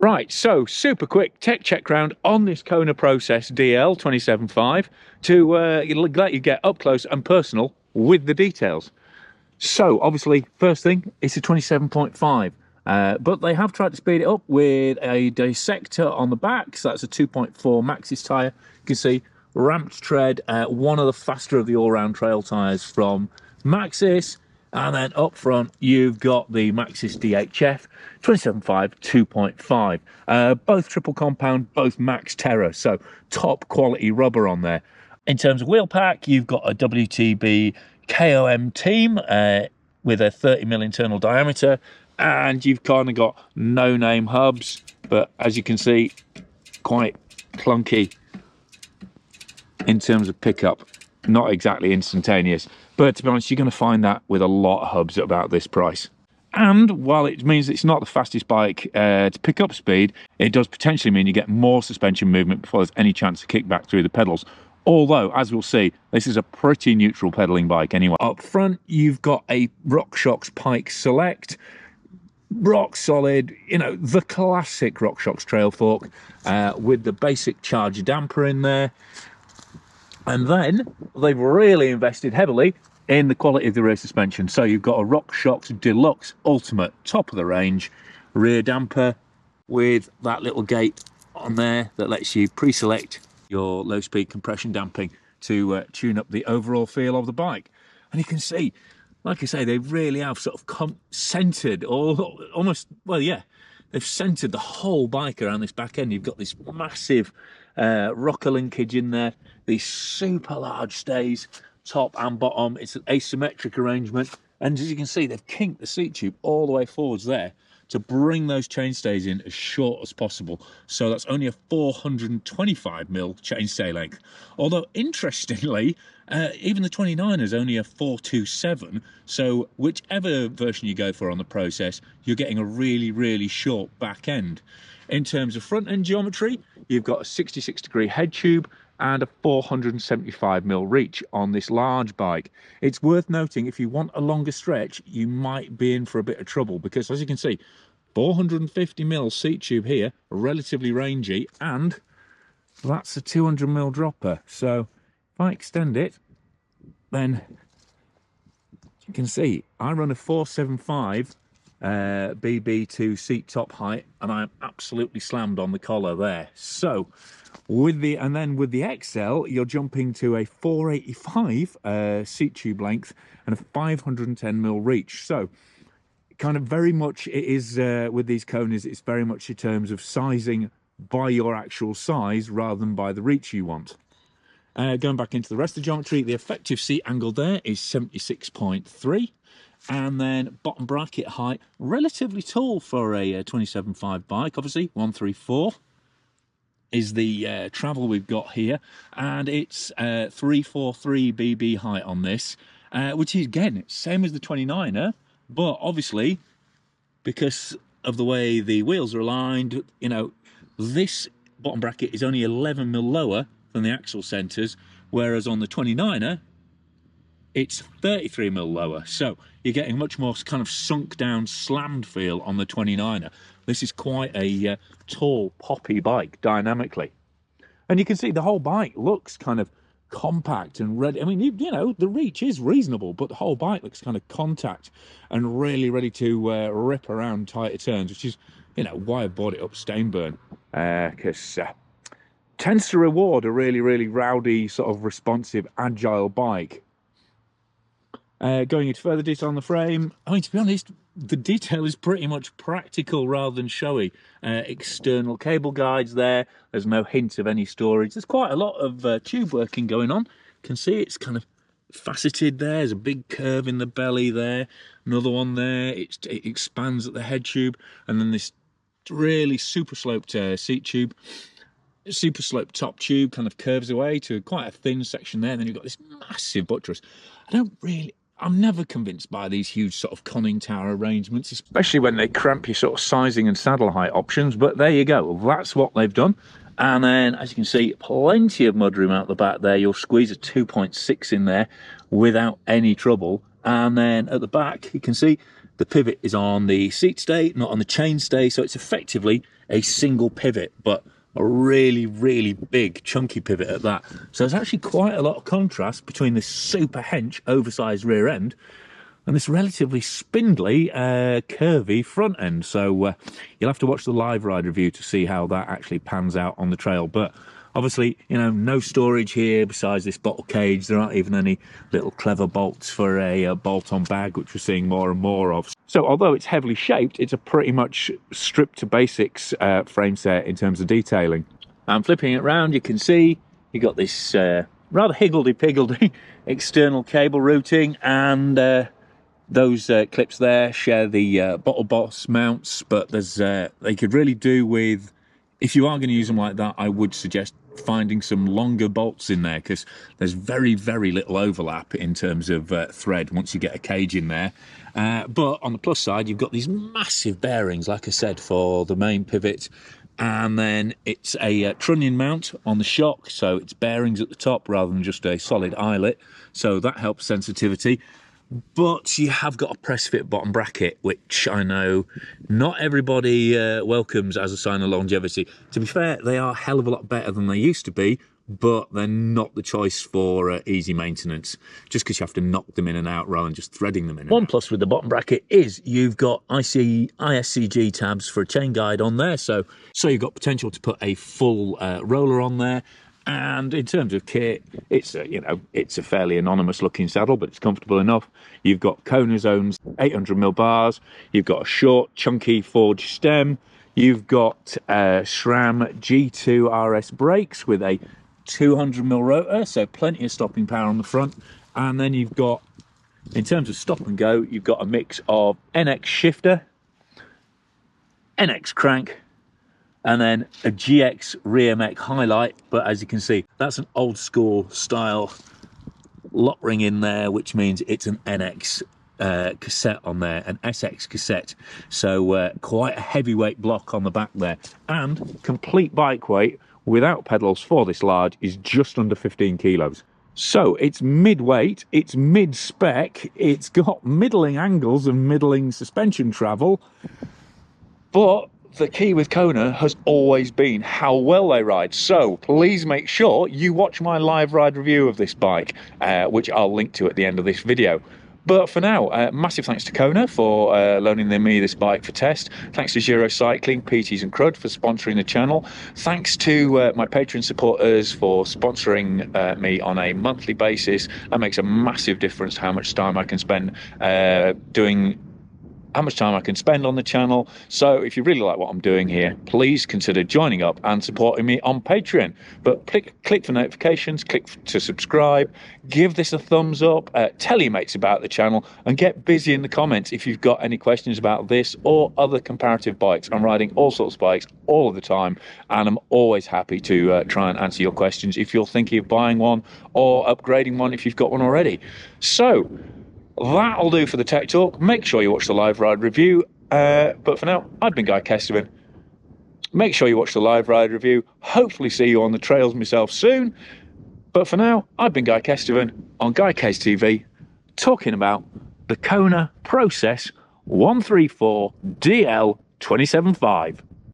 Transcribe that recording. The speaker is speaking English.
Right, so super quick tech check round on this Kona Process DL 27.5 to let you get up close and personal with the details. So obviously, first thing, it's a 27.5, but they have tried to speed it up with a dissector on the back, so that's a 2.4 Maxxis tyre. You can see ramped tread, one of the faster of the all-round trail tyres from Maxxis. And then up front, you've got the Maxxis DHF 27.5 2.5. Both triple compound, both Max Terra, so top quality rubber on there. In terms of wheel pack, you've got a WTB KOM team with a 30mm internal diameter, and you've kind of got no-name hubs, but as you can see, quite clunky in terms of pickup. Not exactly instantaneous, but to be honest, you're going to find that with a lot of hubs at about this price. And while it means it's not the fastest bike to pick up speed, it does potentially mean you get more suspension movement before there's any chance to kick back through the pedals. Although, as we'll see, this is a pretty neutral pedaling bike anyway. Up front, you've got a RockShox Pike Select. Rock solid, you know, the classic RockShox trail fork with the basic charger damper in there. And then they've really invested heavily in the quality of the rear suspension. So you've got a RockShox Deluxe Ultimate top of the range rear damper with that little gate on there that lets you pre-select your low speed compression damping to tune up the overall feel of the bike. And you can see, like I say, they really have sort of centered, or almost, well, yeah, they've centered the whole bike around this back end. You've got this massive rocker linkage in there, these super large stays, top and bottom. It's an asymmetric arrangement, and as you can see, they've kinked the seat tube all the way forwards there to bring those chainstays in as short as possible. So that's only a 425mm chainstay length. Although interestingly, even the 29 is only a 427. So whichever version you go for on the Process, you're getting a really, really short back end. In terms of front end geometry, you've got a 66-degree head tube and a 475mm reach on this large bike. It's worth noting, if you want a longer stretch, you might be in for a bit of trouble, because as you can see, 450mm seat tube here, relatively rangy, and that's a 200mm dropper. So if I extend it, then you can see I run a 475 BB2 seat top height, and I'm absolutely slammed on the collar there. So with the XL, you're jumping to a 485 seat tube length and a 510mm reach. So kind of very much it is with these Konas, it's very much in terms of sizing by your actual size rather than by the reach you want. Going back into the rest of the geometry, the effective seat angle there is 76.3. And then bottom bracket height, relatively tall for a 27.5 bike, obviously 134 is the travel we've got here, and it's 343 BB height on this, which is again same as the 29er, but obviously because of the way the wheels are aligned, you know, this bottom bracket is only 11mm lower than the axle centers, whereas on the 29er it's 33mm lower. So you're getting much more kind of sunk down, slammed feel on the 29er. This is quite a tall, poppy bike dynamically. And you can see the whole bike looks kind of compact and ready. I mean, you know, the reach is reasonable, but the whole bike looks kind of compact and really ready to rip around tighter turns, which is, you know, why I bought it up Stainburn. Because tends to reward a really, really rowdy, sort of responsive, agile bike. Going into further detail on the frame, I mean, to be honest, the detail is pretty much practical rather than showy. External cable guides there. There's no hint of any storage. There's quite a lot of tube working going on. You can see it's kind of faceted there. There's a big curve in the belly there. Another one there. It expands at the head tube. And then this really super sloped seat tube. Super sloped top tube kind of curves away to quite a thin section there. And then you've got this massive buttress. I'm never convinced by these huge sort of conning tower arrangements, especially when they cramp your sort of sizing and saddle height options, but there you go, that's what they've done. And then, as you can see, plenty of mudroom out the back there. You'll squeeze a 2.6 in there without any trouble. And then at the back, you can see the pivot is on the seat stay, not on the chain stay, so it's effectively a single pivot, but a really, really big, chunky pivot at that. So there's actually quite a lot of contrast between this super hench, oversized rear end and this relatively spindly, curvy front end. So you'll have to watch the live ride review to see how that actually pans out on the trail. But obviously, you know, no storage here besides this bottle cage. There aren't even any little clever bolts for a bolt-on bag, which we're seeing more and more of. So although it's heavily shaped, it's a pretty much stripped to basics frame set in terms of detailing. I'm flipping it around, you can see you got this rather higgledy-piggledy external cable routing, and those clips there share the bottle boss mounts, but there's they could really do with, if you are going to use them like that, I would suggest finding some longer bolts in there, because there's very, very little overlap in terms of thread once you get a cage in there. But on the plus side, you've got these massive bearings, like I said, for the main pivot, and then it's a trunnion mount on the shock, so it's bearings at the top rather than just a solid eyelet, so that helps sensitivity. But you have got a press fit bottom bracket, which I know not everybody welcomes as a sign of longevity. To be fair, they are a hell of a lot better than they used to be, but they're not the choice for easy maintenance, just because you have to knock them in and out rather than just threading them in. One plus with the bottom bracket is you've got ISCG tabs for a chain guide on there, so you've got potential to put a full roller on there. And in terms of kit, it's a, you know, it's a fairly anonymous looking saddle, but it's comfortable enough. You've got Kona zones 800mm bars. You've got a short, chunky forged stem. You've got SRAM G2 RS brakes with a 200mm rotor, so plenty of stopping power on the front. And then you've got, in terms of stop and go, you've got a mix of NX shifter, NX crank, and then a GX rear mech highlight. But as you can see, that's an old school style lock ring in there, which means it's an NX cassette on there, an SX cassette. So quite a heavyweight block on the back there, and complete bike weight without pedals for this large is just under 15 kilos. So it's mid-weight, it's mid-spec, it's got middling angles and middling suspension travel, but the key with Kona has always been how well they ride. So please make sure you watch my live ride review of this bike, which I'll link to at the end of this video. But for now, massive thanks to Kona for loaning me this bike for test. Thanks to Giro Cycling, PTs and Crud for sponsoring the channel. Thanks to my Patreon supporters for sponsoring me on a monthly basis. That makes a massive difference to how much time I can spend on the channel. So if you really like what I'm doing here, please consider joining up and supporting me on Patreon. But click for notifications, click to subscribe, give this a thumbs up, tell your mates about the channel, and get busy in the comments if you've got any questions about this or other comparative bikes. I'm riding all sorts of bikes all of the time, and I'm always happy to try and answer your questions if you're thinking of buying one or upgrading one if you've got one already. So that'll do for the tech talk. Make sure you watch the live ride review. But for now, I've been Guy Kesteven. Make sure you watch the live ride review. Hopefully see you on the trails myself soon. But for now, I've been Guy Kesteven on Guy Kes TV, talking about the Kona Process 134 DL 275.